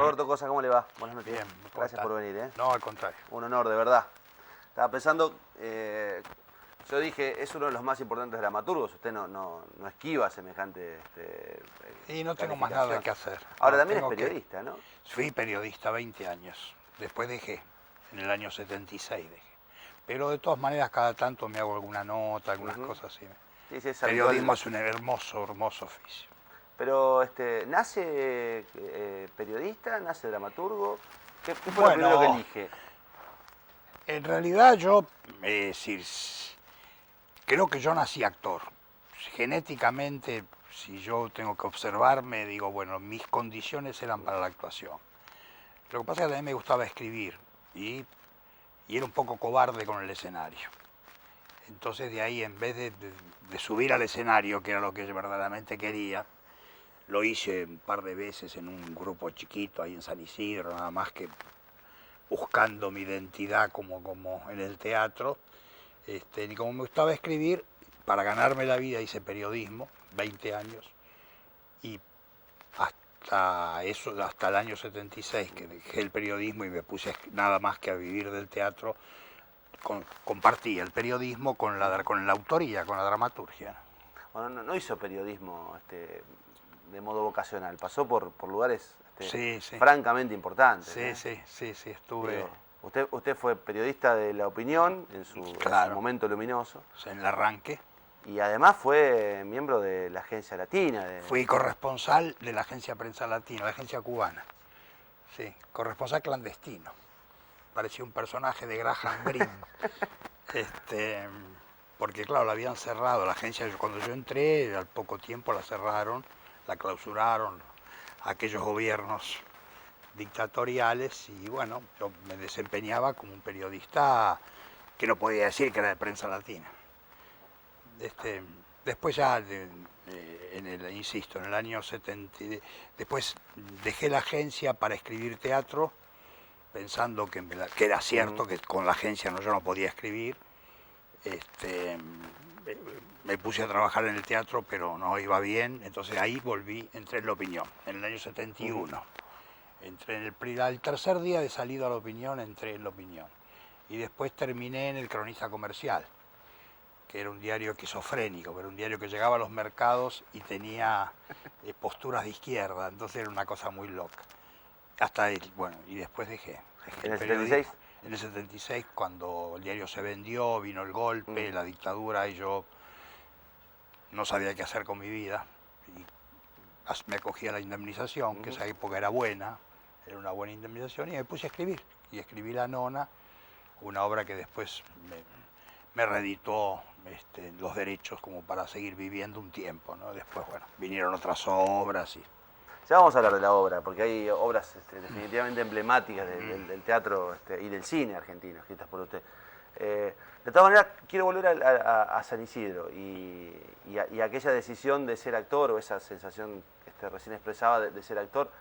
Roberto Cosa, ¿cómo le va? Buenas noches. Bien, Gracias por venir, ¿eh? No, al contrario. Un honor, de verdad. Estaba pensando, yo dije, es uno de los más importantes dramaturgos. Usted no esquiva semejante Y no tengo más nada que hacer. Ahora No, también es tengo periodista, ¿no? Fui periodista 20 años. Después dejé. En el año 76 dejé. Pero de todas maneras, cada tanto me hago alguna nota, algunas cosas así. Sí, sí, es Periodismo habitual. es un hermoso, hermoso oficio. Pero, ¿nace periodista? ¿Nace dramaturgo? ¿Qué fue lo Bueno, primero que elige? En realidad yo, creo que yo nací actor. Genéticamente, si yo tengo que observarme, digo, bueno, mis condiciones eran para la actuación. Lo que pasa es que también me gustaba escribir y era un poco cobarde con el escenario. Entonces de ahí, en vez de subir al escenario, que era lo que yo verdaderamente quería, lo hice un par de veces en un grupo chiquito ahí en San Isidro, nada más que buscando mi identidad como en el teatro. Y como me gustaba escribir, para ganarme la vida hice periodismo, 20 años, y hasta el año 76 que dejé el periodismo y me puse nada más que a vivir del teatro, compartí el periodismo con la autoría, con la dramaturgia. Bueno, no hizo periodismo de modo vocacional, pasó por lugares Sí, sí. francamente importantes. Sí, estuve... Digo, usted fue periodista de La Opinión en su momento luminoso. En el arranque. Y además fue miembro de la Agencia Latina. Fui corresponsal de la Agencia Prensa Latina, la agencia cubana. Sí, corresponsal clandestino. Parecía un personaje de Graham Greene. Porque claro, la habían cerrado, la agencia, cuando yo entré, al poco tiempo la cerraron, la clausuraron, aquellos gobiernos dictatoriales, y bueno, yo me desempeñaba como un periodista que no podía decir que era de Prensa Latina. Después ya, insisto, en el año 70, después dejé la agencia para escribir teatro, pensando que era cierto que con la agencia yo no podía escribir. Me puse a trabajar en el teatro, pero no iba bien, entonces ahí entré en La Opinión, en el año 71. Entré el tercer día de salido a La Opinión, entré en La Opinión. Y después terminé en El Cronista Comercial, que era un diario esquizofrénico, pero un diario que llegaba a los mercados y tenía posturas de izquierda, entonces era una cosa muy loca. Y después dejé ¿En el periodismo. 76? En el 76, cuando el diario se vendió, vino el golpe, la dictadura, y yo no sabía qué hacer con mi vida. Y me acogí a la indemnización, que esa época era buena, era una buena indemnización, y me puse a escribir. Y escribí La Nona, una obra que después me reeditó los derechos como para seguir viviendo un tiempo, ¿no? Después, bueno, vinieron otras obras y... Ya vamos a hablar de la obra, porque hay obras definitivamente emblemáticas del teatro y del cine argentino, escritas por usted. De todas maneras, quiero volver a San Isidro y aquella decisión de ser actor, o esa sensación que recién expresaba de ser actor.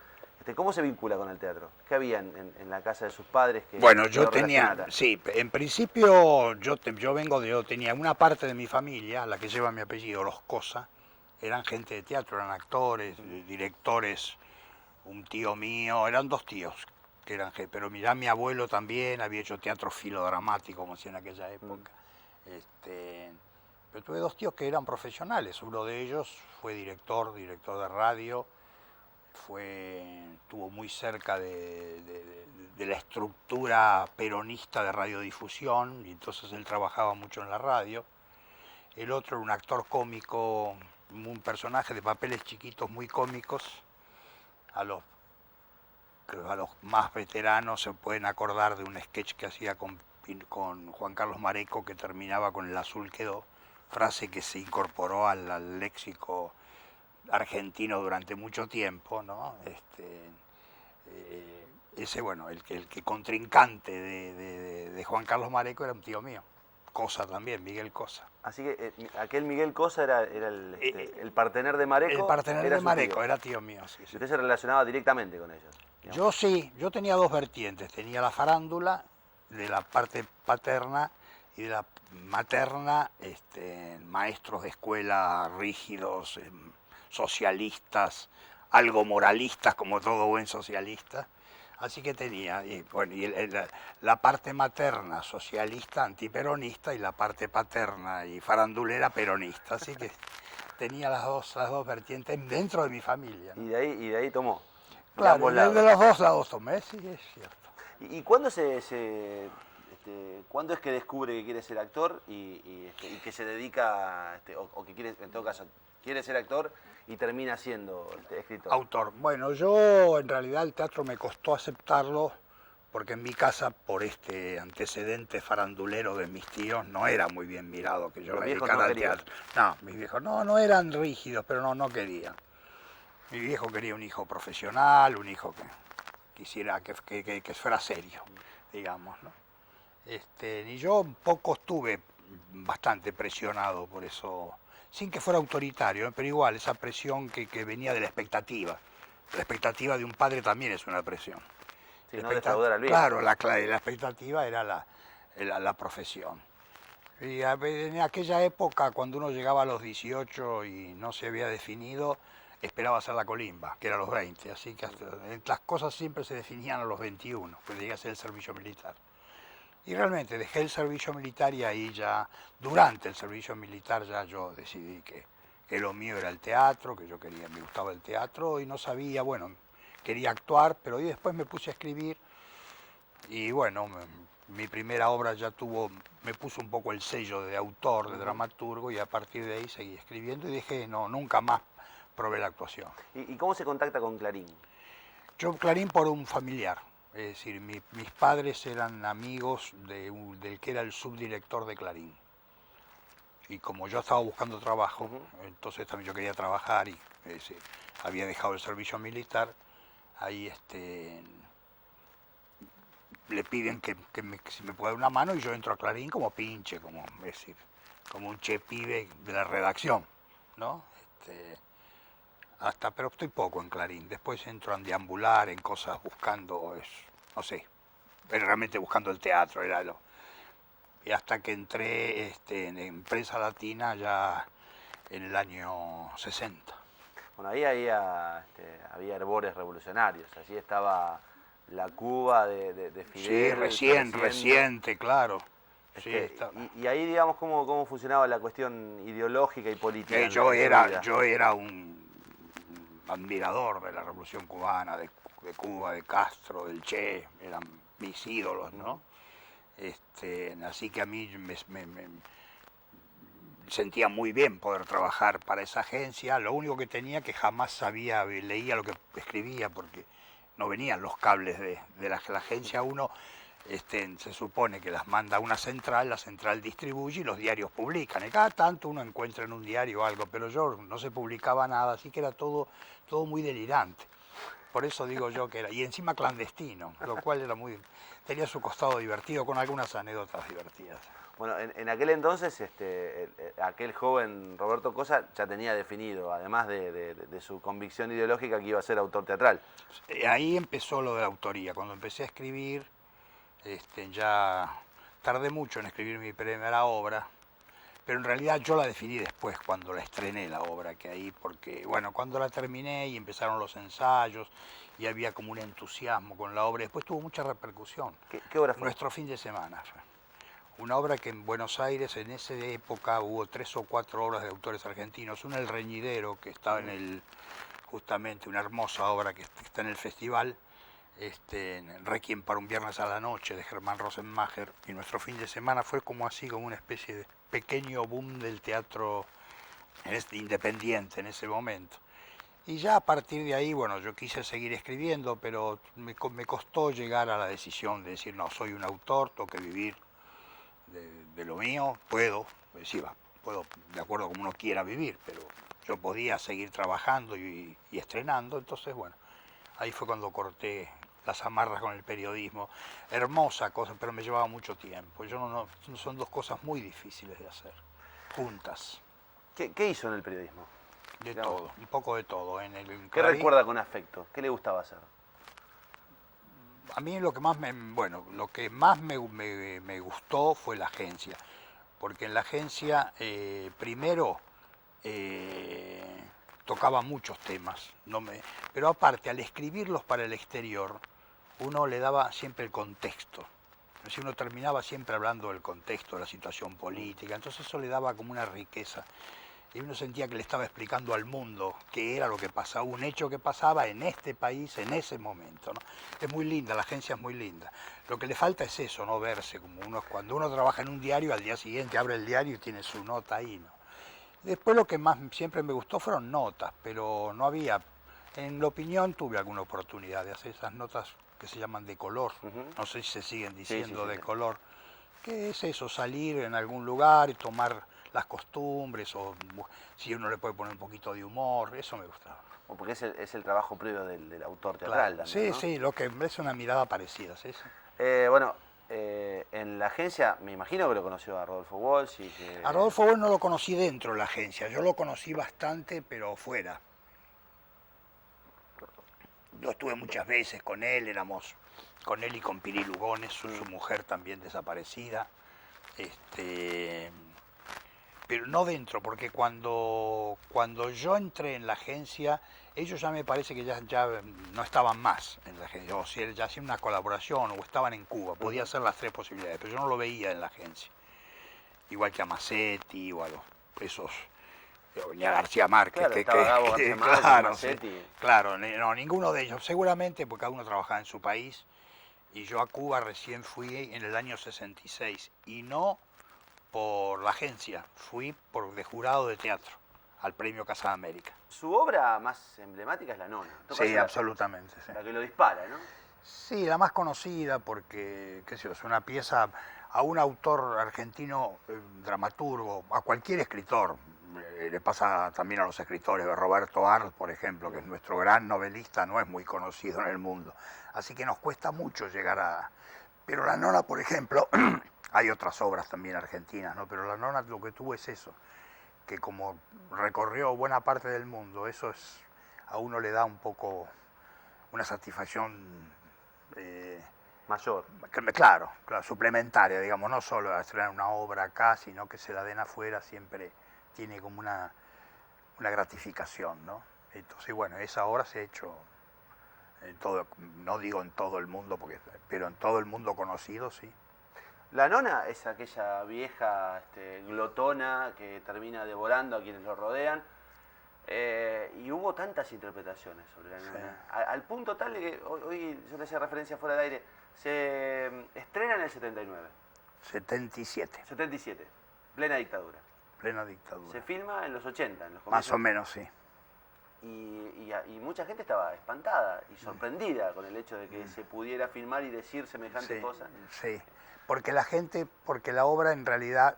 ¿Cómo se vincula con el teatro? ¿Qué había en la casa de sus padres? Bueno, yo tenía, sí, en principio yo tenía una parte de mi familia, la que lleva mi apellido, los Cosa, eran gente de teatro, eran actores, directores, un tío mío, eran dos tíos que eran gente, pero mirá, mi abuelo también había hecho teatro filodramático, como decía en aquella época. Pero tuve dos tíos que eran profesionales, uno de ellos fue director de radio, estuvo muy cerca de la estructura peronista de radiodifusión, y entonces él trabajaba mucho en la radio. El otro era un actor cómico, un personaje de papeles chiquitos muy cómicos. A los más veteranos se pueden acordar de un sketch que hacía con Juan Carlos Mareco, que terminaba con "el azul quedó", frase que se incorporó al léxico argentino durante mucho tiempo, ¿no? El contrincante de Juan Carlos Mareco era un tío mío. Cosa también, Miguel Cosa. Así que aquel Miguel Cosa era el partener de Mareco. El partener de Mareco, era tío mío, sí. ¿Usted se relacionaba directamente con ellos? Digamos. Yo sí, yo tenía dos vertientes. Tenía la farándula de la parte paterna, y de la materna, maestros de escuela rígidos, socialistas, algo moralistas como todo buen socialista. Así que tenía, y, bueno, la parte materna socialista, antiperonista, y la parte paterna y farandulera peronista. Así que tenía las dos vertientes dentro de mi familia, ¿no? Y de ahí tomó. De Claro, ambos y lados. de los dos lados tomé, sí, es cierto. ¿Y cuándo cuándo es que descubre que quiere ser actor y que se dedica, o que quiere, en todo caso, quiere ser actor y termina siendo escritor? Autor. Bueno, yo en realidad el teatro me costó aceptarlo porque en mi casa, por este antecedente farandulero de mis tíos, no era muy bien mirado que yo Los me viejos dedicara no al querían. teatro. No, mis viejos no eran rígidos, pero no querían. Mi viejo quería un hijo profesional, un hijo que quisiera que fuera serio, digamos, ¿no? Y yo un poco estuve bastante presionado por eso, sin que fuera autoritario, pero igual esa presión que venía de la expectativa. La expectativa de un padre también es una presión. Sí, no defraudar al viejo. Claro, la expectativa era la profesión. Y en aquella época, cuando uno llegaba a los 18 y no se había definido, esperaba hacer la colimba, que era a los 20. Así que las cosas siempre se definían a los 21, pues llegué a hacer el servicio militar. Y realmente dejé el servicio militar y ahí ya, durante el servicio militar ya yo decidí que lo mío era el teatro, que yo quería, me gustaba el teatro y no sabía, bueno, quería actuar, pero y después me puse a escribir y bueno, mi primera obra ya me puso un poco el sello de autor, de dramaturgo y a partir de ahí seguí escribiendo y dije, no, nunca más probé la actuación. ¿Y cómo se contacta con Clarín? Yo Clarín por un familiar. Es decir, mis padres eran amigos del que era el subdirector de Clarín. Y como yo estaba buscando trabajo, entonces también yo quería trabajar y es decir, había dejado el servicio militar, ahí le piden si me puede dar una mano y yo entro a Clarín como pinche, es decir, como un che pibe de la redacción, ¿no? Pero estoy poco en Clarín. Después entro a deambular en cosas buscando, no sé, realmente buscando el teatro, y hasta que entré en Prensa Latina ya en el año 60. Bueno, ahí había herbores revolucionarios, allí estaba la Cuba de Fidel. Sí, reciente, claro. Sí, y ahí, digamos, cómo funcionaba la cuestión ideológica y política. Yo era un admirador de la Revolución Cubana, de Cuba, de Castro, del Che, eran mis ídolos, ¿no? Así que a mí me sentía muy bien poder trabajar para esa agencia. Lo único que tenía que jamás leía lo que escribía porque no venían los cables de la agencia. Uno se supone que las manda a una central, la central distribuye y los diarios publican. Y cada tanto uno encuentra en un diario algo, pero yo no se publicaba nada, así que era todo muy delirante. Por eso digo yo que era, y encima clandestino, lo cual tenía su costado divertido, con algunas anécdotas divertidas. Bueno, en aquel entonces, aquel joven Roberto Cosa ya tenía definido, además de su convicción ideológica, que iba a ser autor teatral. Ahí empezó lo de la autoría. Cuando empecé a escribir, ya tardé mucho en escribir mi primera obra, pero en realidad yo la definí después, cuando la estrené la obra, porque, bueno, cuando la terminé y empezaron los ensayos y había como un entusiasmo con la obra, después tuvo mucha repercusión. ¿Qué obra fue? Nuestro fin de semana fue. Una obra que en Buenos Aires en esa época hubo 3 o 4 obras de autores argentinos. Una, El Reñidero, que estaba justamente una hermosa obra que está en el festival, Requiem para un viernes a la noche de Germán Rosenmacher, y Nuestro fin de semana fue como una especie de pequeño boom del teatro independiente en ese momento. Y ya a partir de ahí, bueno, yo quise seguir escribiendo, pero me costó llegar a la decisión de decir, no, soy un autor, tengo que vivir de lo mío, puedo de acuerdo como uno quiera vivir, pero yo podía seguir trabajando y estrenando, entonces bueno, ahí fue cuando corté las amarras con el periodismo. Hermosa cosa, pero me llevaba mucho tiempo. Son dos cosas muy difíciles de hacer, juntas. ¿Qué hizo en el periodismo? De todo, un poco de todo. ¿Qué recuerda con afecto? ¿Qué le gustaba hacer? A mí lo que más me gustó fue la agencia, porque en la agencia primero tocaba muchos temas, pero aparte, al escribirlos para el exterior, uno le daba siempre el contexto. Es decir, uno terminaba siempre hablando del contexto, de la situación política, entonces eso le daba como una riqueza. Y uno sentía que le estaba explicando al mundo qué era lo que pasaba, un hecho que pasaba en este país en ese momento, ¿no? Es muy linda, la agencia es muy linda. Lo que le falta es eso, no verse como uno, cuando uno trabaja en un diario, al día siguiente abre el diario y tiene su nota ahí, ¿no? Después lo que más siempre me gustó fueron notas, pero no había, en la opinión tuve alguna oportunidad de hacer esas notas que se llaman de color, no sé si se siguen diciendo de color, que es eso, salir en algún lugar y tomar las costumbres, o si uno le puede poner un poquito de humor, eso me gustaba. O porque es el trabajo previo del autor teatral Claro. también, Sí, ¿no? sí, lo que es una mirada parecida, ¿sí? Bueno, en la agencia me imagino que lo conoció a Rodolfo Walsh y que... A Rodolfo Bueno no lo conocí dentro de la agencia, yo lo conocí bastante, pero fuera. Yo estuve muchas veces con él, éramos con él y con Piri Lugones, su mujer también desaparecida. Pero no dentro, porque cuando yo entré en la agencia, ellos ya me parece que ya no estaban más en la agencia, o sea, ya hacían una colaboración o estaban en Cuba, podía ser las tres posibilidades, pero yo no lo veía en la agencia. Igual que a Massetti o a esos, ni a García Márquez, Claro, estaba Gabo García Márquez, claro, Massetti. sí, claro, no, ninguno de ellos, seguramente porque cada uno trabajaba en su país, y yo a Cuba recién fui en el año 66, y no por la agencia, fui de jurado de teatro al premio Casa de América. Su obra más emblemática es La Nona. Sí, absolutamente. Sí. La que lo dispara, ¿no? Sí, la más conocida porque, qué sé yo, es una pieza a un autor argentino, dramaturgo, a cualquier escritor. Le pasa también a los escritores. Roberto Arlt, por ejemplo, que es nuestro gran novelista, no es muy conocido en el mundo. Así que nos cuesta mucho llegar a... Pero La Nona, por ejemplo, hay otras obras también argentinas, ¿no? Pero La Nona lo que tuvo es eso, que como recorrió buena parte del mundo, eso es, a uno le da un poco una satisfacción mayor. Claro, suplementaria, digamos, no solo estrenar una obra acá, sino que se la den afuera, siempre tiene como una gratificación, ¿no? Entonces, bueno, esa obra se ha hecho en todo, no digo en todo el mundo, pero en todo el mundo conocido, sí. La Nona es aquella vieja glotona que termina devorando a quienes lo rodean. Y hubo tantas interpretaciones sobre La Nona. Sí. Al punto tal de que hoy yo le hacía referencia fuera de aire. Se estrena en el 79. 77. 77. Plena dictadura. Plena dictadura. Se filma en los 80. En los más o menos, sí. Y mucha gente estaba espantada y sorprendida con el hecho de que se pudiera filmar y decir semejante cosa. Sí, porque la obra en realidad,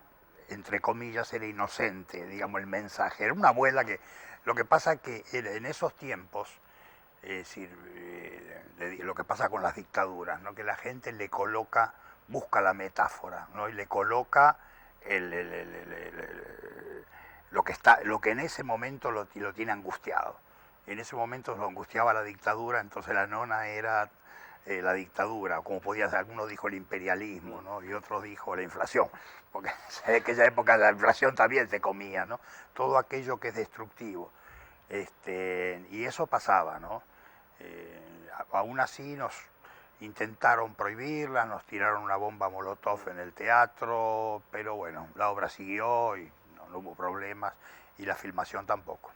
entre comillas, era inocente, digamos, el mensaje. Era una abuela que, lo que pasa que en esos tiempos, es decir, lo que pasa con las dictaduras, ¿no? Que la gente le coloca, busca la metáfora, ¿no? Y le coloca lo que en ese momento lo tiene angustiado. En ese momento lo angustiaba la dictadura, entonces La Nona era la dictadura, como podía ser, alguno dijo el imperialismo, ¿no? Y otro dijo la inflación, porque en aquella época la inflación también se comía, ¿no? Todo aquello que es destructivo. Y eso pasaba, ¿no? Aún así nos intentaron prohibirla, nos tiraron una bomba molotov en el teatro, pero bueno, la obra siguió y no hubo problemas, y la filmación tampoco.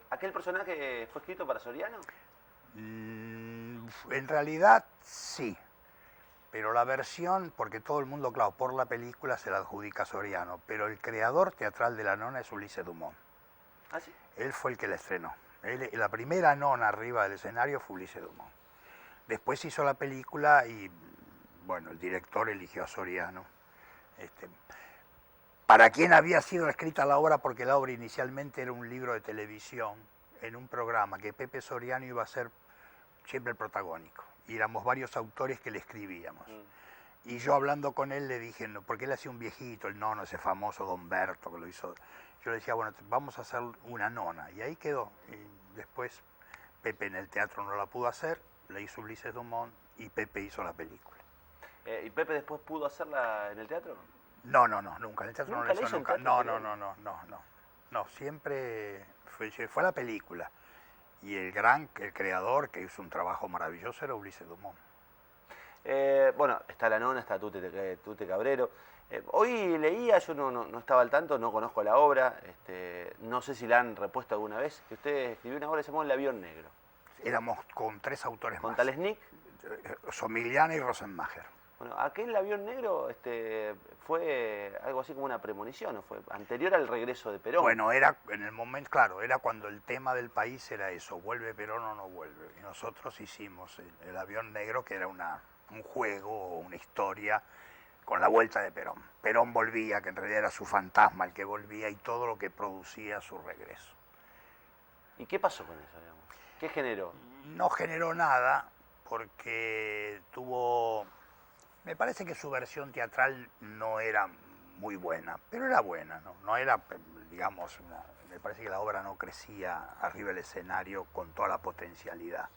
¿Aquel personaje fue escrito para Soriano? En realidad sí, pero la versión, porque todo el mundo, claro, por la película se la adjudica a Soriano, pero el creador teatral de La Nona es Ulises Dumont. ¿Ah, sí? Él fue el que la estrenó. La primera nona arriba del escenario fue Ulises Dumont. Después hizo la película y, bueno, el director eligió a Soriano. ¿Para quién había sido escrita la obra? Porque la obra inicialmente era un libro de televisión en un programa que Pepe Soriano iba a ser siempre el protagónico. Y éramos varios autores que le escribíamos. Y yo hablando con él le dije, no, porque él hacía un viejito, el nono, ese famoso Don Berto que lo hizo. Yo le decía, bueno, vamos a hacer una nona. Y ahí quedó. Y después Pepe en el teatro no la pudo hacer, la hizo Ulises Dumont y Pepe hizo la película. ¿Y Pepe después pudo hacerla en el teatro? No, nunca. En el teatro no la hizo nunca. No, no, siempre fue la película. Y el creador que hizo un trabajo maravilloso era Ulises Dumont. Bueno, está La Nona, está Tute Cabrero. Hoy leía, yo no estaba al tanto, no conozco la obra, no sé si la han repuesto alguna vez, que usted escribió una obra que se llamó El avión negro. Éramos con 3 autores ¿Con más. tal Snick? Somigliana y Rosenmacher. Bueno, aquel avión negro fue algo así como una premonición, ¿no? Fue anterior al regreso de Perón. Bueno, era en el momento, claro, era cuando el tema del país era eso, ¿vuelve Perón o no vuelve? Y nosotros hicimos el avión negro, que era un juego o una historia con la vuelta de Perón. Perón volvía, que en realidad era su fantasma el que volvía, y todo lo que producía su regreso. ¿Y qué pasó con eso, digamos? ¿Qué generó? No generó nada porque me parece que su versión teatral no era muy buena, pero era buena, no era, digamos, me parece que la obra no crecía arriba del escenario con toda la potencialidad.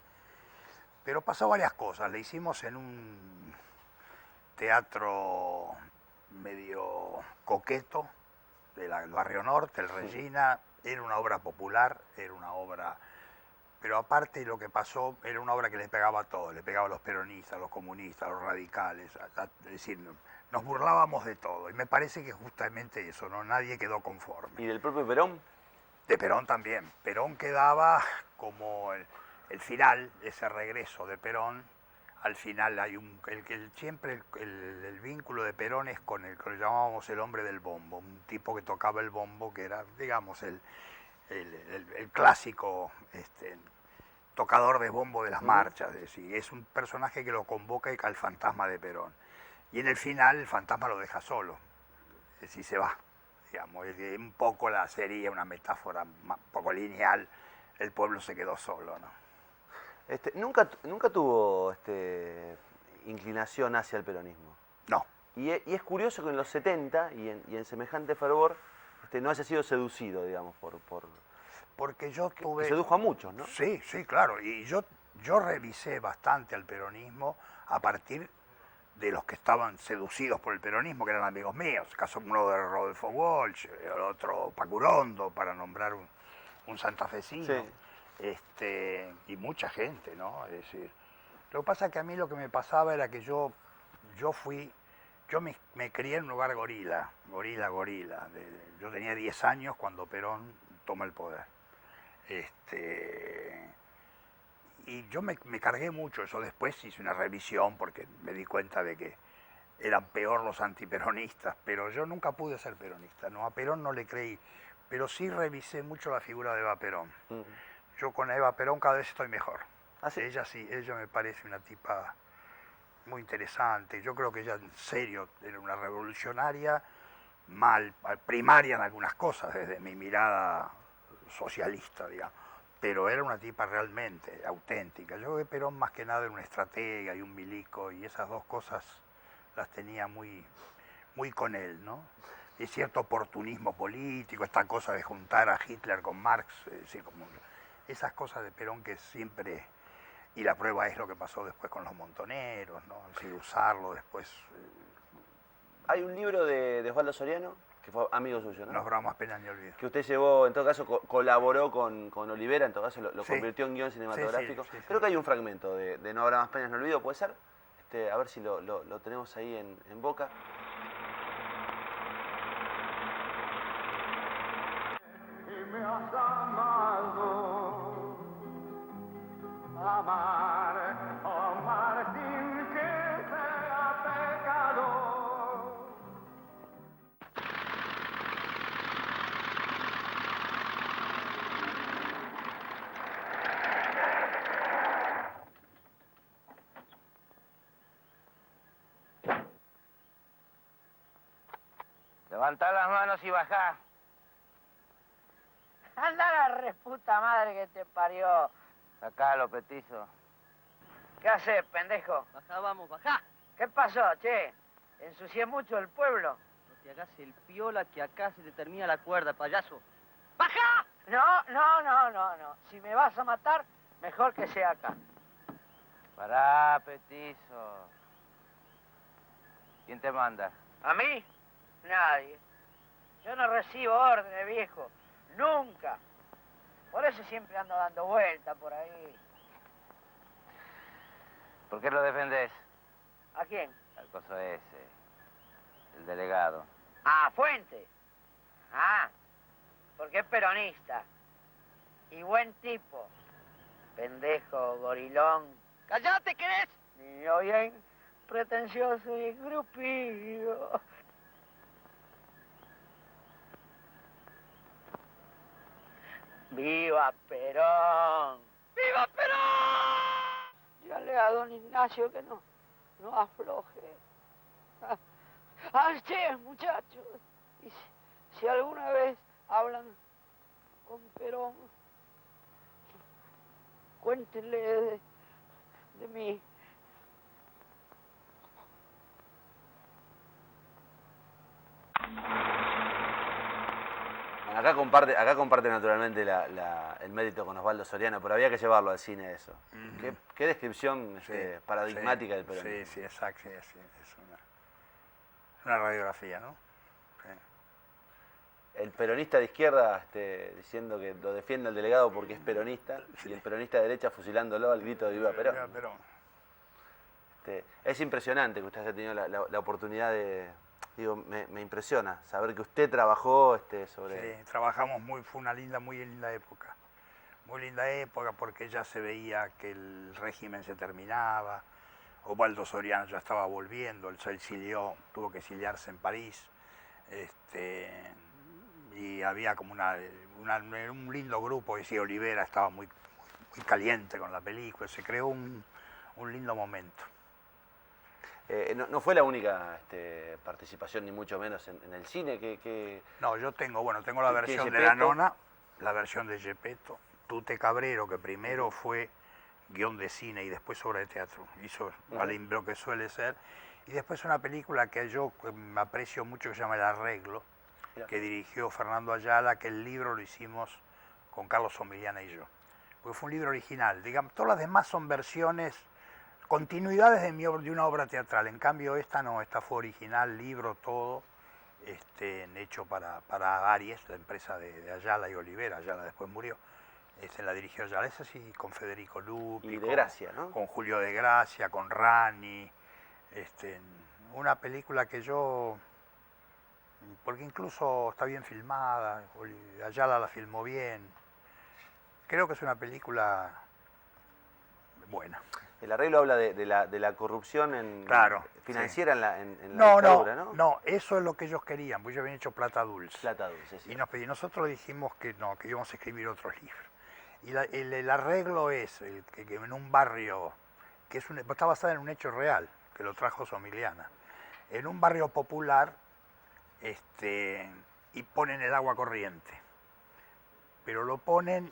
Pero pasó varias cosas, le hicimos en un teatro medio coqueto del barrio norte, el Regina, era una obra popular, era una obra... Pero aparte lo que pasó, era una obra que le pegaba a todos, le pegaba a los peronistas, a los comunistas, a los radicales, es decir, nos burlábamos de todo. Y me parece que justamente eso, ¿no? Nadie quedó conforme. ¿Y del propio Perón? De Perón también. Perón quedaba como el final, ese regreso de Perón. Al final hay siempre el vínculo de Perón es con el que lo llamábamos el hombre del bombo, un tipo que tocaba el bombo, que era, digamos, el clásico tocador de bombo de las marchas, es decir, es un personaje que lo convoca al fantasma de Perón. Y en el final el fantasma lo deja solo, es decir, se va. Digamos, un poco sería una metáfora un poco lineal, el pueblo se quedó solo, ¿no? ¿Nunca tuvo inclinación hacia el peronismo? No. Y es curioso que en los 70 y en semejante fervor no haya sido seducido, digamos, Porque yo tuve... Que sedujo a muchos, ¿no? Sí, sí, claro. Y yo revisé bastante al peronismo a partir de los que estaban seducidos por el peronismo, que eran amigos míos. Caso uno de Rodolfo Walsh, el otro Pacurondo, para nombrar un santafesino. Sí. Y mucha gente, ¿no? Es decir, lo que pasa es que a mí lo que me pasaba era que yo me crié en un lugar gorila. Yo tenía 10 años cuando Perón toma el poder. Y yo me cargué mucho eso. Después hice una revisión porque me di cuenta de que eran peor los antiperonistas, pero yo nunca pude ser peronista, ¿no? A Perón no le creí, pero sí revisé mucho la figura de Eva Perón. Yo con Eva Perón cada vez estoy mejor. ¿Ah, sí? Ella me parece una tipa muy interesante. Yo creo que ella en serio era una revolucionaria, primaria en algunas cosas, desde mi mirada socialista, digamos, pero era una tipa realmente auténtica. Yo creo que Perón más que nada era una estratega y un milico, y esas dos cosas las tenía muy, muy con él, ¿no? Y cierto oportunismo político, esta cosa de juntar a Hitler con Marx, como esas cosas de Perón que siempre... Y la prueba es lo que pasó después con los montoneros, ¿no? Es decir, usarlo después... Hay un libro de Osvaldo Soriano, que fue amigo suyo, ¿no? No habrá más pena ni olvido. Que usted llevó, en todo caso, colaboró con Olivera, en todo caso lo Sí. convirtió en guión cinematográfico. Sí. Creo que hay un fragmento de No habrá más penas ni olvido, ¿puede ser? A ver si lo tenemos ahí en boca. Y me has amado, amar sin que sea pecado. Levantá las manos y bajá. Anda la reputa madre que te parió. Sacalo, petizo. ¿Qué haces, pendejo? Bajá, vamos, bajá. ¿Qué pasó, che? ¿Ensucié mucho el pueblo? No te hagas el piola que acá se te termina la cuerda, payaso. ¡Baja! No. Si me vas a matar, mejor que sea acá. Pará, petizo. ¿Quién te manda? ¿A mí? Nadie. Yo no recibo órdenes, viejo. Nunca. Por eso siempre ando dando vueltas por ahí. ¿Por qué lo defendés? ¿A quién? Al coso ese, el delegado. Ah, Fuente. Ah, porque es peronista. Y buen tipo. Pendejo, gorilón. ¡Cállate, querés! Niño bien pretencioso y engrupido. ¡Viva Perón! ¡Viva Perón! Dígale a don Ignacio que no afloje. Che, muchachos. Y si alguna vez hablan con Perón, cuéntenle de mí. Bueno, acá comparte naturalmente el mérito con Osvaldo Soriano, pero había que llevarlo al cine eso. ¿Qué descripción paradigmática del peronismo? Sí, exacto, sí, es una radiografía, ¿no? Sí. El peronista de izquierda diciendo que lo defiende el delegado porque es peronista, y el peronista de derecha fusilándolo al grito de Viva Perón. Viva Perón. Es impresionante que usted haya tenido la oportunidad de... Digo, me impresiona saber que usted trabajó sobre... Sí, trabajamos fue una muy linda época. Muy linda época porque ya se veía que el régimen se terminaba. Osvaldo Soriano ya estaba volviendo, él se exilió, tuvo que exiliarse en París. Y había como un lindo grupo, decía Olivera, estaba muy caliente con la película, se creó un lindo momento. No fue la única participación, ni mucho menos, en el cine que... No, yo tengo la versión de Gepetto? La Nona, la versión de Gepetto, Tute Cabrero, que primero fue guión de cine y después obra de teatro, hizo lo que suele ser, y después una película que yo aprecio mucho que se llama El Arreglo, que dirigió Fernando Ayala, que el libro lo hicimos con Carlos Omiliana y yo, porque fue un libro original, digamos, todas las demás son versiones, continuidades de una obra teatral, en cambio esta no, esta fue original, libro, todo, hecho para Aries, la empresa de Ayala y Olivera. Ayala después murió, la dirigió Ayala, esa sí, con Federico Lupi, Y de Gracia, ¿no? con Julio de Gracia, con Rani, una película que yo, porque incluso está bien filmada, Ayala la filmó bien, creo que es una película buena. El arreglo habla de la corrupción Claro, financiera sí. en la dictadura, ¿no? No, eso es lo que ellos querían, porque ellos habían hecho Plata Dulce. Plata Dulce, sí. Y nosotros dijimos que no, que íbamos a escribir otros libros. Y el arreglo es que en un barrio, que está basado en un hecho real, que lo trajo Somiliana, en un barrio popular, y ponen el agua corriente. Pero lo ponen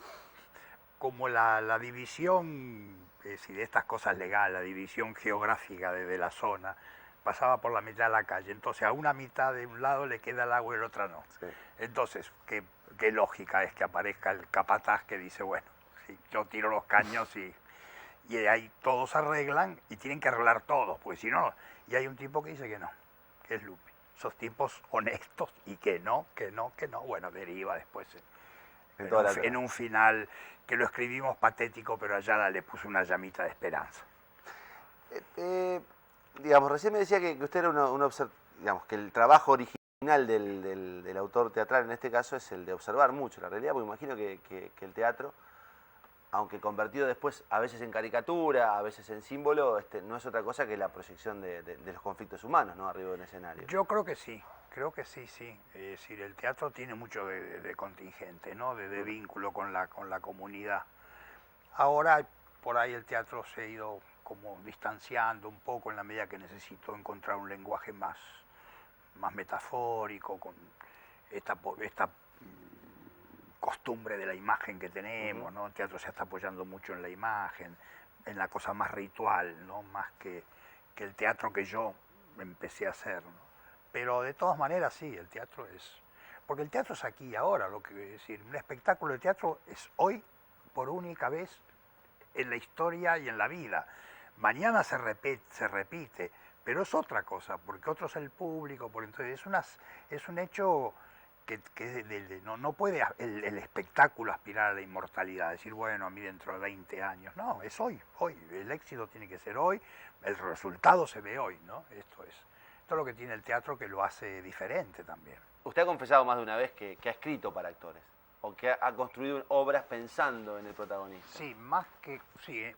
como la división, es decir, de estas cosas legales, la división geográfica de la zona, pasaba por la mitad de la calle. Entonces a una mitad de un lado le queda el agua y la otra no. Sí. Entonces, ¿qué lógica es que aparezca el capataz que dice, bueno, sí, yo tiro los caños y ahí todos arreglan y tienen que arreglar todos, porque si no, y hay un tipo que dice que no, que es Lupi. Esos tipos honestos y que no, bueno, deriva después en un final que lo escribimos patético, pero Ayala le puso una llamita de esperanza. Digamos, recién me decía que usted era digamos, que el trabajo original del autor teatral en este caso es el de observar mucho la realidad, porque imagino que el teatro, aunque convertido después a veces en caricatura, a veces en símbolo, no es otra cosa que la proyección de los conflictos humanos, ¿no? Arriba del escenario. Yo creo que sí, sí. Es decir, el teatro tiene mucho de contingente, ¿no? De vínculo con la comunidad. Ahora, por ahí el teatro se ha ido como distanciando un poco en la medida que necesito encontrar un lenguaje más metafórico, con esta costumbre de la imagen que tenemos, ¿no? El teatro se está apoyando mucho en la imagen, en la cosa más ritual, ¿no? Más que el teatro que yo empecé a hacer, ¿no? Pero de todas maneras sí, el teatro es... Porque el teatro es aquí y ahora, lo que decir, un espectáculo de teatro es hoy, por única vez, en la historia y en la vida. Mañana se repite, pero es otra cosa, porque otro es el público, entonces es un hecho no puede el espectáculo aspirar a la inmortalidad, decir, bueno, a mí dentro de 20 años. No, es hoy. El éxito tiene que ser hoy, el resultado se ve hoy, ¿no? Esto es lo que tiene el teatro, que lo hace diferente también. Usted ha confesado más de una vez que ha escrito para actores, o que ha construido obras pensando en el protagonista. Sí,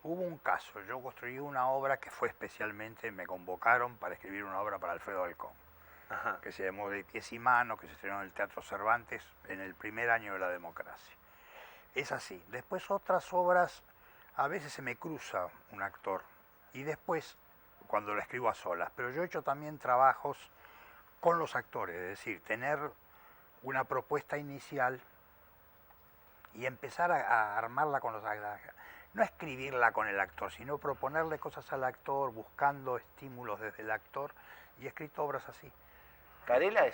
hubo un caso. Yo construí una obra que fue especialmente, me convocaron para escribir una obra para Alfredo Alcón, Ajá. que se llamó De pies y manos, que se estrenó en el Teatro Cervantes en el primer año de la democracia. Es así. Después otras obras, a veces se me cruza un actor, y después, cuando la escribo a solas, pero yo he hecho también trabajos con los actores, es decir, tener una propuesta inicial y empezar a armarla con los actores. No escribirla con el actor, sino proponerle cosas al actor, buscando estímulos desde el actor, y he escrito obras así. Carela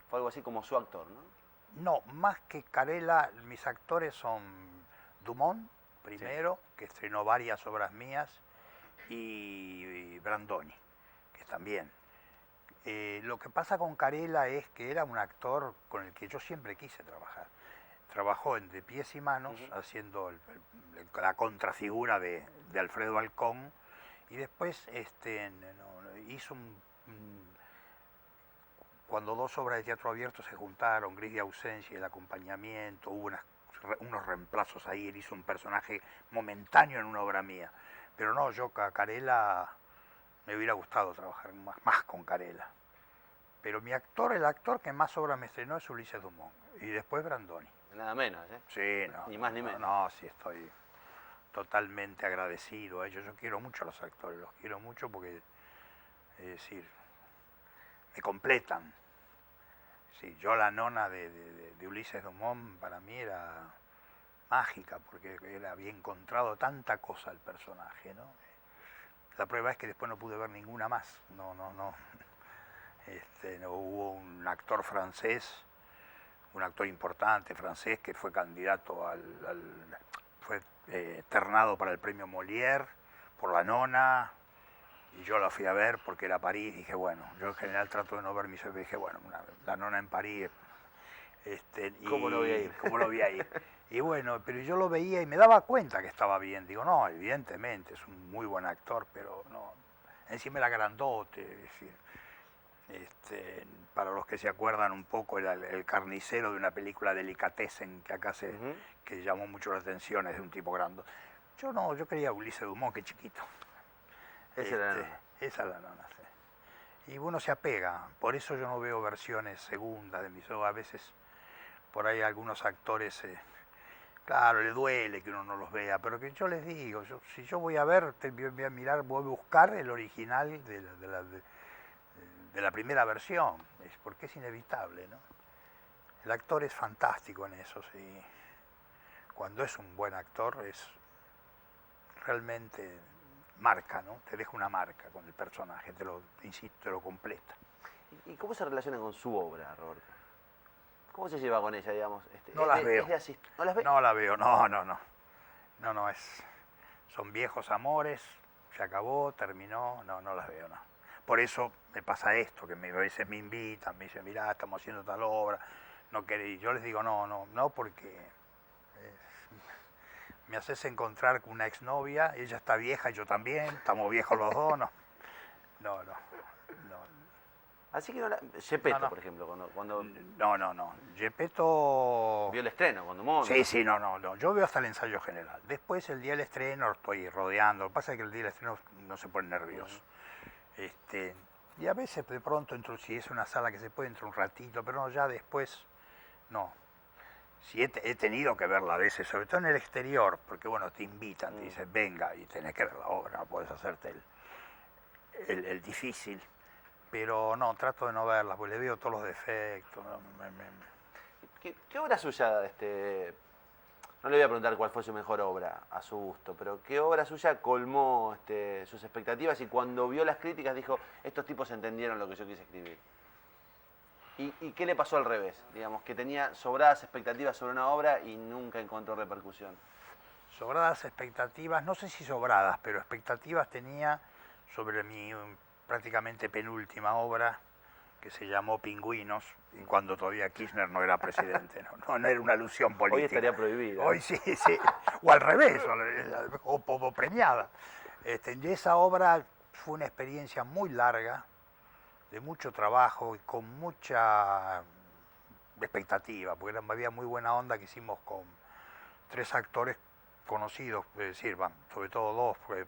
fue algo así como su actor, ¿no? No, más que Carela, mis actores son Dumont, primero, que estrenó varias obras mías, y Brandoni, que también. Lo que pasa con Carela es que era un actor con el que yo siempre quise trabajar. Trabajó en De pies y manos, haciendo la contrafigura de Alfredo Alcón, y después hizo cuando dos obras de teatro abierto se juntaron, Gris de ausencia y El acompañamiento, hubo unos reemplazos ahí, él hizo un personaje momentáneo en una obra mía. Pero no, yo Carela, me hubiera gustado trabajar más con Carela. Pero el actor que más obras me estrenó es Ulises Dumont, y después Brandoni. Nada menos, ¿eh? Sí, no. Ni más ni menos. No, sí, estoy totalmente agradecido a ellos. Yo quiero mucho a los actores, los quiero mucho porque, es decir, me completan. Sí, yo la nona de Ulises Dumont para mí era mágica, porque había encontrado tanta cosa el personaje, ¿no? La prueba es que después no pude ver ninguna más. No hubo un actor francés, un actor importante francés que fue candidato fue ternado para el premio Molière por La Nona, y yo la fui a ver porque era París. Dije, bueno, yo en general trato de no ver mis obras, dije, bueno, La Nona en París. ¿Cómo no voy a ir? ¿Cómo no voy a ir? Y bueno, pero yo lo veía y me daba cuenta que estaba bien. Digo, no, evidentemente, es un muy buen actor, pero no, encima era grandote, es decir, para los que se acuerdan un poco, era el carnicero de una película Delicatessen, que acá que llamó mucho la atención, es de un tipo grande. Yo quería a Ulises Dumont, que chiquito. Esa era la nona. Esa es la nona, sí. Y uno se apega, por eso yo no veo versiones segundas de mis obras. A veces por ahí algunos actores, claro, le duele que uno no los vea, pero que yo les digo, si yo voy a ver, voy a mirar, voy a buscar el original de la primera versión, porque es inevitable, ¿no? El actor es fantástico en eso, sí. Cuando es un buen actor, es realmente marca, ¿no? Te deja una marca con el personaje, insisto, te lo completa. ¿Y cómo se relaciona con su obra, Roberto? ¿Cómo se lleva con ella, digamos? No las veo. ¿No las ve? No la veo, no. No, son viejos amores, se acabó, terminó, no las veo, no. Por eso me pasa esto, que a veces me invitan, me dicen, mirá, estamos haciendo tal obra, no queréis. Yo les digo, no, porque me haces encontrar con una exnovia, ella está vieja, yo también, estamos viejos los dos, no. Así que no la... Gepetto, No. por ejemplo, cuando No. Gepetto... vio el estreno, cuando Mono. Sí, no. Yo veo hasta el ensayo general. Después, el día del estreno, estoy rodeando. Lo que pasa es que el día del estreno no se pone nervioso. Y a veces, de pronto, entro, si es una sala que se puede, entrar un ratito, pero no, ya después, no. Sí, he tenido que verla a veces, sobre todo en el exterior, porque, bueno, te invitan, te dicen, venga, y tenés que ver la obra, no puedes hacerte el difícil. Pero no, trato de no verlas, porque le veo todos los defectos. ¿Qué obra suya, no le voy a preguntar cuál fue su mejor obra a su gusto, pero qué obra suya colmó sus expectativas y cuando vio las críticas dijo, estos tipos entendieron lo que yo quise escribir? ¿Y qué le pasó al revés? Digamos, que tenía sobradas expectativas sobre una obra y nunca encontró repercusión. Sobradas expectativas, no sé si sobradas, pero expectativas tenía sobre mi prácticamente penúltima obra, que se llamó Pingüinos, y cuando todavía Kirchner no era presidente, no era una alusión política. Hoy estaría prohibido. Hoy sí, o al revés, o premiada. Y esa obra fue una experiencia muy larga, de mucho trabajo y con mucha expectativa, porque había muy buena onda que hicimos con 3 actores conocidos, es decir, sobre todo 2, fue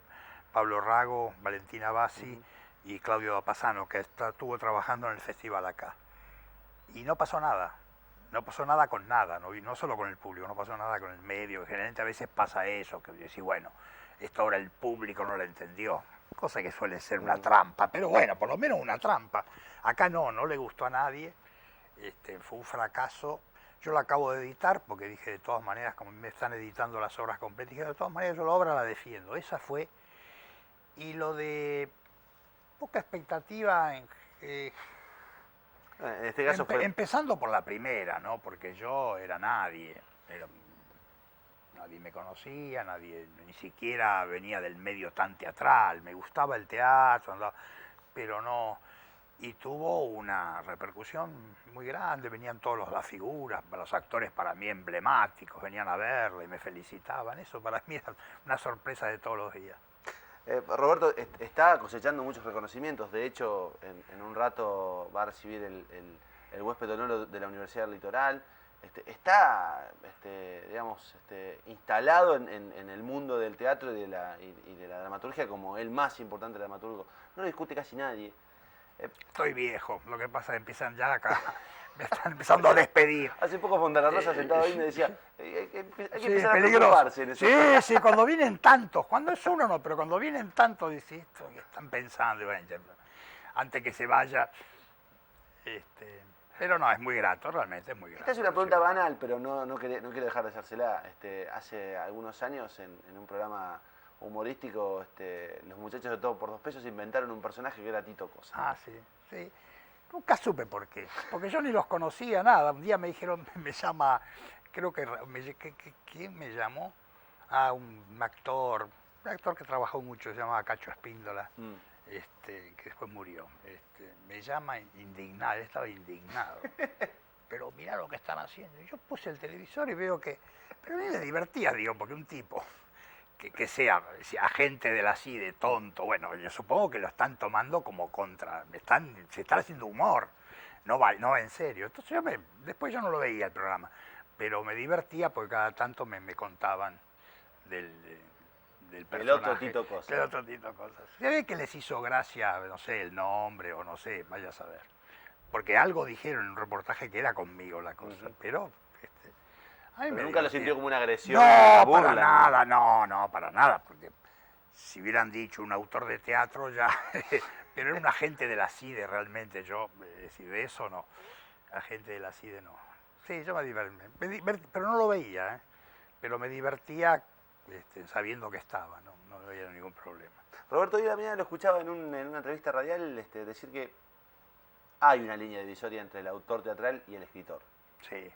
Pablo Rago, Valentina Bassi y Claudio Dapasano, que estuvo trabajando en el festival acá. Y no pasó nada con nada, no solo con el público, no pasó nada con el medio, generalmente a veces pasa eso, que decís, bueno, esta obra el público no la entendió, cosa que suele ser una trampa, pero bueno, por lo menos una trampa. Acá no le gustó a nadie, fue un fracaso. Yo la acabo de editar porque dije, de todas maneras, como me están editando las obras completas, dije, de todas maneras yo la obra la defiendo. Esa fue. Y lo de poca expectativa, En este caso fue... empezando por la primera, ¿no? Porque yo era nadie. Nadie me conocía, nadie, ni siquiera venía del medio tan teatral. Me gustaba el teatro, pero no... Y tuvo una repercusión muy grande, venían todas las figuras, los actores para mí emblemáticos, venían a verla y me felicitaban. Eso para mí era una sorpresa de todos los días. Roberto está cosechando muchos reconocimientos, de hecho en un rato va a recibir el huésped de honor de la Universidad del Litoral. Está digamos, instalado en el mundo del teatro y de la dramaturgia como el más importante dramaturgo. No lo discute casi nadie. Estoy viejo, lo que pasa es que empiezan ya acá, me están empezando a despedir. Hace poco Fontana Rosa sentado ahí me decía, hay que Sí, empezar a peligroso. preocuparse en eso. Sí, cuando vienen tantos, cuando es uno no, pero cuando vienen tantos, dices, esto que están pensando, y bueno, antes que se vaya, pero no, es muy grato, realmente es muy grato. Esta es una pregunta banal, pero no quiero dejar de hacérsela. Hace algunos años en un programa humorístico, los muchachos de Todo por 2 pesos inventaron un personaje que era Tito Cosa. Ah, sí. Nunca supe por qué, porque yo ni los conocía, nada. Un día me dijeron, me llama, creo que, ¿quién me llamó? Un actor que trabajó mucho, se llamaba Cacho Espíndola, que después murió. Me llama indignado, él estaba indignado. Pero mirá lo que están haciendo. Y yo puse el televisor y veo que, pero a mí me divertía, digo, porque un tipo... Que sea agente de la CIDE, tonto, bueno, yo supongo que lo están tomando como contra, se están haciendo humor, no va en serio. Entonces después yo no lo veía el programa, pero me divertía porque cada tanto me contaban del personaje. El otro Tito Cosa. El otro Tito Cosa. Se ve que les hizo gracia, no sé, el nombre o no sé, vaya a saber. Porque algo dijeron en un reportaje que era conmigo la cosa, pero... Pero nunca lo sintió como una agresión, no, una burla. para nada, no, para nada, porque si hubieran dicho un autor de teatro ya, pero era un agente de la CIDE realmente, yo, decir, de eso no, agente de la CIDE no. Sí, yo me divertía, pero no lo veía, pero me divertía sabiendo que estaba, no había ningún problema. Roberto, hoy a la mañana lo escuchaba en una entrevista radial decir que hay una línea divisoria entre el autor teatral y el escritor. Sí.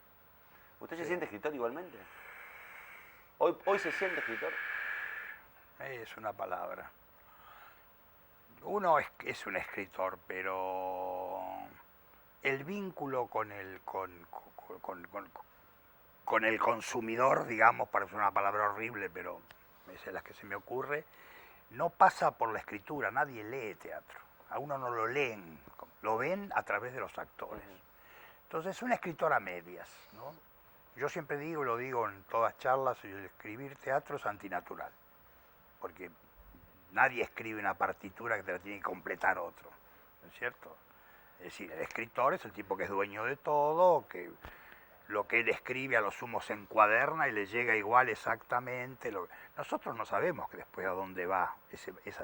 ¿Usted se siente escritor igualmente? ¿Hoy se siente escritor? Es una palabra. Uno es un escritor, pero el vínculo con el consumidor, digamos, parece una palabra horrible, pero es la que se me ocurre, no pasa por la escritura. Nadie lee teatro. A uno no lo leen, lo ven a través de los actores. Entonces es un escritor a medias, ¿no? Yo siempre digo, y lo digo en todas charlas, el escribir teatro es antinatural, porque nadie escribe una partitura que te la tiene que completar otro, ¿no es cierto? Es decir, el escritor es el tipo que es dueño de todo, que lo que él escribe a lo sumo se encuaderna y le llega igual exactamente. Nosotros no sabemos que después a dónde va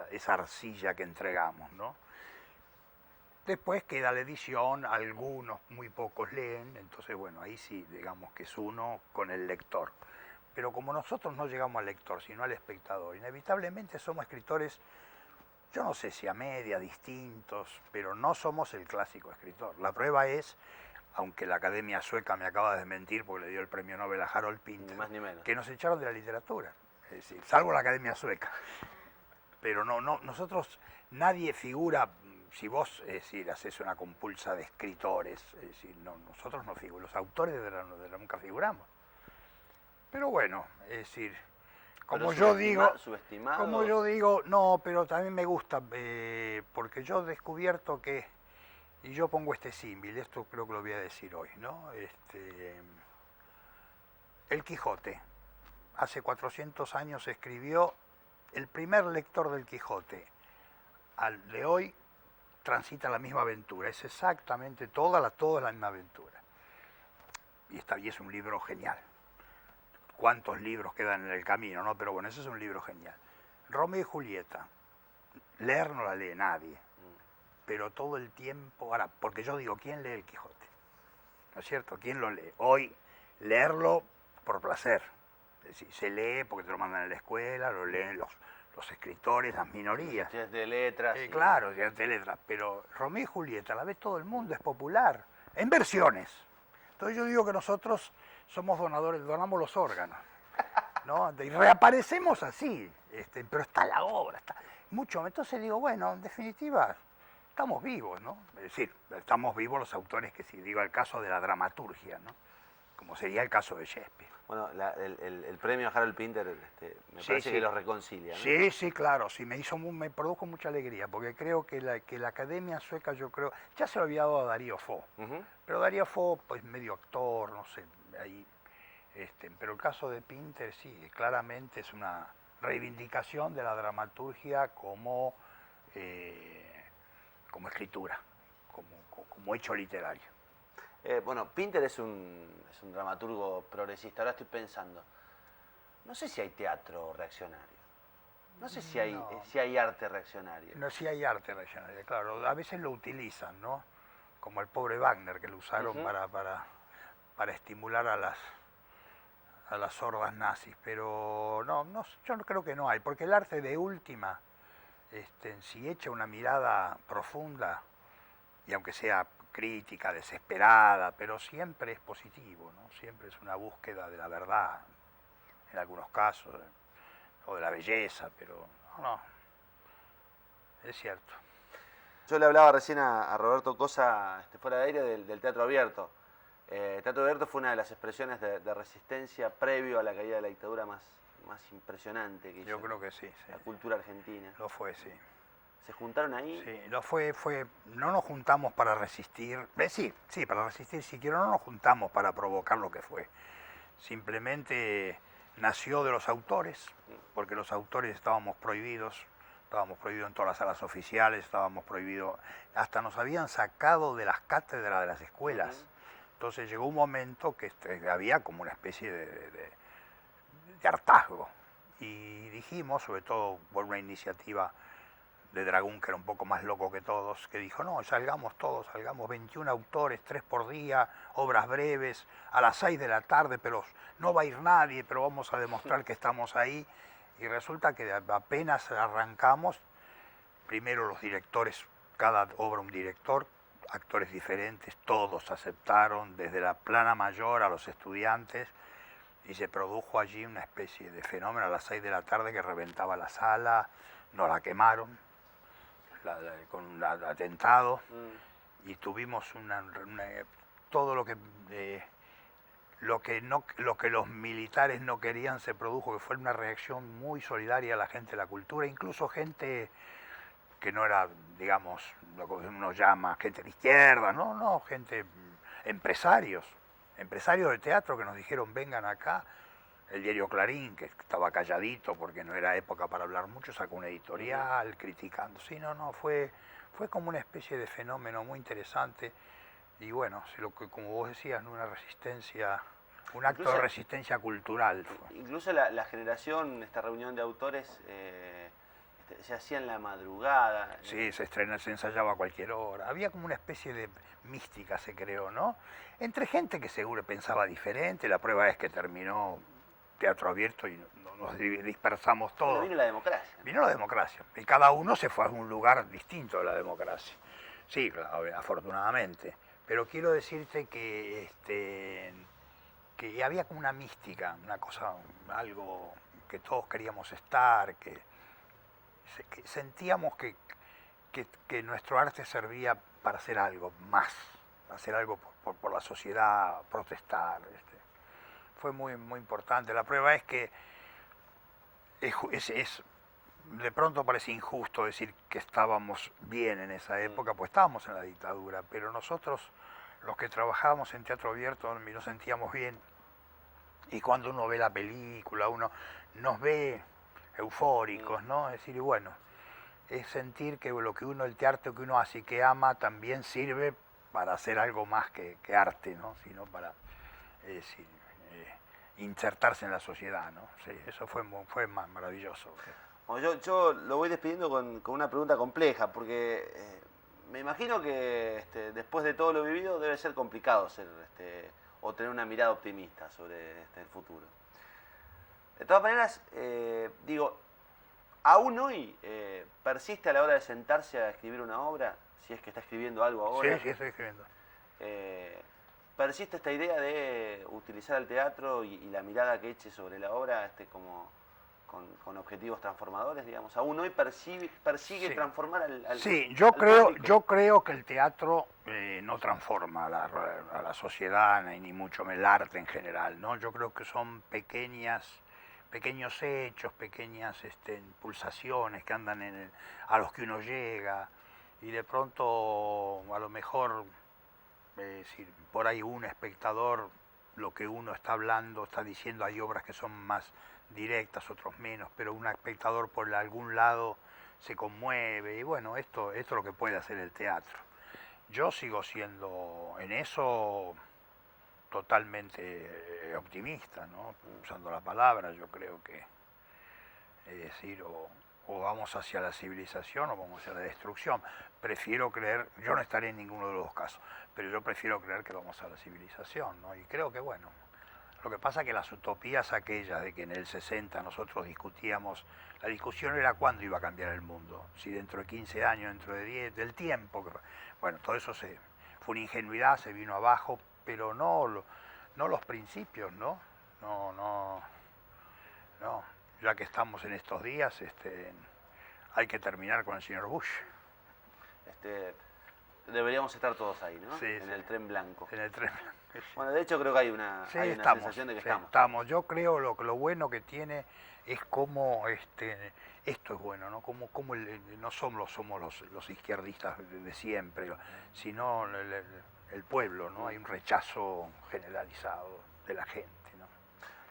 esa arcilla que entregamos, ¿no? Después queda la edición, algunos, muy pocos leen, entonces bueno, ahí sí, digamos que es uno con el lector. Pero como nosotros no llegamos al lector, sino al espectador, inevitablemente somos escritores, yo no sé si a media, distintos, pero no somos el clásico escritor. La prueba es, aunque la Academia Sueca me acaba de desmentir porque le dio el premio Nobel a Harold Pinter, Ni más ni menos. que nos echaron de la literatura, es decir, salvo la Academia Sueca. Pero no, nosotros, nadie figura si vos, es decir, haces una compulsa de escritores, es decir, no, nosotros no figuramos, los autores de la nunca figuramos. Pero bueno, es decir, como yo digo, subestimado. como yo digo, no, pero también me gusta, porque yo he descubierto que, y yo pongo este símil, esto creo que lo voy a decir hoy, ¿no? El Quijote, hace 400 años escribió el primer lector del Quijote, al de hoy transita la misma aventura, es exactamente toda la misma aventura. Y es un libro genial. Cuántos libros quedan en el camino, ¿no? Pero bueno, ese es un libro genial. Romeo y Julieta, leer no la lee nadie, pero todo el tiempo, ahora, porque yo digo, ¿quién lee el Quijote? ¿No es cierto? ¿Quién lo lee? Hoy, leerlo por placer. Es decir, se lee porque te lo mandan en la escuela, lo leen los escritores, las minorías. De letras. Claro, de letras, pero Romeo y Julieta la ve todo el mundo, es popular, en versiones. Entonces yo digo que nosotros somos donadores, donamos los órganos, ¿no? Y reaparecemos así, pero está la obra, está mucho. Entonces digo, bueno, en definitiva, estamos vivos, ¿no? Es decir, estamos vivos los autores que si digo el caso de la dramaturgia, ¿no? Como sería el caso de Shakespeare. Bueno, el premio a Harold Pinter me parece que los reconcilia, ¿no? Sí, sí, claro, sí, me produjo mucha alegría, porque creo que la Academia Sueca, yo creo, ya se lo había dado a Darío Fo, pero Darío Fo, pues medio actor, no sé, ahí, pero el caso de Pinter, sí, claramente es una reivindicación de la dramaturgia como escritura, como hecho literario. Bueno, Pinter es un dramaturgo progresista. Ahora estoy pensando, no sé si hay teatro reaccionario, no sé si hay arte reaccionario. No, si hay arte reaccionario, claro, a veces lo utilizan, ¿no? Como el pobre Wagner, que lo usaron para estimular a las hordas nazis, pero no, yo creo que no hay, porque el arte de última, si echa una mirada profunda, y aunque sea crítica, desesperada, pero siempre es positivo, ¿no? Siempre es una búsqueda de la verdad, en algunos casos, o de la belleza, pero no, es cierto. Yo le hablaba recién a Roberto Cosa, fuera de aire, del teatro abierto. El teatro abierto fue una de las expresiones de resistencia previo a la caída de la dictadura más impresionante que hizo. Yo creo que sí. La cultura argentina. Lo fue, sí. ¿Se juntaron ahí? Sí, no nos juntamos para resistir, sí, para resistir si quiero, no nos juntamos para provocar lo que fue. Simplemente nació de los autores, porque los autores estábamos prohibidos en todas las salas oficiales, estábamos prohibidos, hasta nos habían sacado de las cátedras de las escuelas. Entonces llegó un momento que había como una especie de hartazgo, y dijimos, sobre todo por una iniciativa de Dragún, que era un poco más loco que todos, que dijo, no, salgamos todos, salgamos 21 autores, 3 por día, obras breves, a las 6 de la tarde, pero no va a ir nadie, pero vamos a demostrar que estamos ahí. Y resulta que apenas arrancamos, primero los directores, cada obra un director, actores diferentes, todos aceptaron, desde la plana mayor a los estudiantes, y se produjo allí una especie de fenómeno a las 6 de la tarde que reventaba la sala, nos la quemaron, con un atentado, y tuvimos todo lo que los militares no querían se produjo, que fue una reacción muy solidaria a la gente de la cultura, incluso gente que no era, digamos, lo que uno llama gente de izquierda, no, gente, empresarios de teatro que nos dijeron vengan acá. El diario Clarín, que estaba calladito porque no era época para hablar mucho, sacó una editorial criticando. Sí, fue como una especie de fenómeno muy interesante. Y bueno, como vos decías, una resistencia, un acto de resistencia cultural. Incluso la generación, esta reunión de autores, se hacía en la madrugada. Sí, se ensayaba a cualquier hora. Había como una especie de mística, se creó, ¿no? Entre gente que seguro pensaba diferente. La prueba es que terminó teatro abierto y nos dispersamos todos. Pero vino la democracia. Vino la democracia. Y cada uno se fue a un lugar distinto de la democracia. Sí, claro, afortunadamente. Pero quiero decirte que había como una mística, una cosa, algo que todos queríamos estar, que sentíamos que que nuestro arte servía para hacer algo más, hacer algo por la sociedad, protestar. Fue muy, muy importante. La prueba es que de pronto parece injusto decir que estábamos bien en esa época, pues estábamos en la dictadura, pero nosotros, los que trabajábamos en teatro abierto, nos sentíamos bien. Y cuando uno ve la película, uno nos ve eufóricos, ¿no? Es decir, bueno, es sentir que lo que uno, el teatro que uno hace y que ama, también sirve para hacer algo más que arte, ¿no? Sino para, es decir, insertarse en la sociedad, ¿no? Sí, eso fue maravilloso. Bueno, yo lo voy despidiendo con una pregunta compleja, porque me imagino que después de todo lo vivido debe ser complicado ser o tener una mirada optimista sobre el futuro. De todas maneras, digo, aún hoy persiste a la hora de sentarse a escribir una obra, si es que está escribiendo algo ahora. Sí, estoy escribiendo. Persiste esta idea de utilizar el teatro y la mirada que eche sobre la obra como con objetivos transformadores, digamos. Aún hoy persigue Sí. transformar al Sí, al yo público. creo que el teatro no transforma a la sociedad, ni mucho el arte en general, ¿no? Yo creo que son pequeños hechos, pequeñas pulsaciones que andan a los que uno llega, y de pronto a lo mejor, si por ahí un espectador, lo que uno está hablando, está diciendo, hay obras que son más directas, otros menos, pero un espectador por algún lado se conmueve, y bueno, esto es lo que puede hacer el teatro. Yo sigo siendo en eso totalmente optimista, ¿no? Usando la palabra, yo creo que, es decir, o vamos hacia la civilización o vamos hacia la destrucción. Prefiero creer, yo no estaré en ninguno de los dos casos, pero yo prefiero creer que vamos a la civilización, ¿no? Y creo que, bueno, lo que pasa es que las utopías aquellas de que en el 60 nosotros discutíamos, la discusión era cuándo iba a cambiar el mundo, si dentro de 15 años, dentro de 10, del tiempo. Bueno, todo eso fue una ingenuidad, se vino abajo, pero no los principios, ¿no? No. Ya que estamos en estos días, hay que terminar con el señor Bush. Deberíamos estar todos ahí, ¿no? Sí, en sí. el tren blanco. En el tren. Bueno, de hecho creo que hay una estamos, sensación de que sí, estamos. Yo creo lo bueno que tiene es cómo esto es bueno, ¿no? Como no somos los izquierdistas de siempre, sino el pueblo, ¿no? Hay un rechazo generalizado de la gente, ¿no?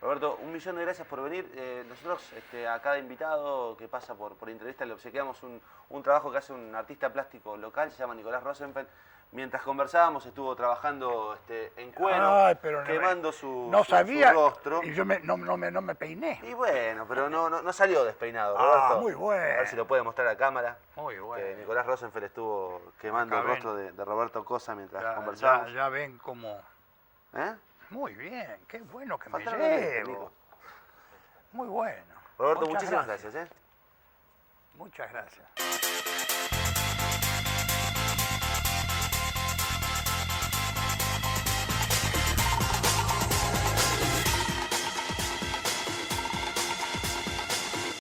Roberto, 1.000.000 de gracias por venir. Nosotros a cada invitado que pasa por entrevista le obsequiamos un trabajo que hace un artista plástico local, se llama Nicolás Rosenfeld. Mientras conversábamos estuvo trabajando en cuero, Ay, pero quemando su rostro. Y yo no me peiné. Y bueno, pero no salió despeinado, Ah, Roberto. muy bueno. A ver si lo puede mostrar a cámara. Muy bueno. Que Nicolás Rosenfeld estuvo quemando Acá el rostro de Roberto Cosa mientras Ya, conversábamos. ya ven cómo... ¿Eh? Muy bien, qué bueno que Faltaron me los lentes, llevo. Nico. Muy bueno. Roberto, Muchas muchísimas gracias. Muchas gracias.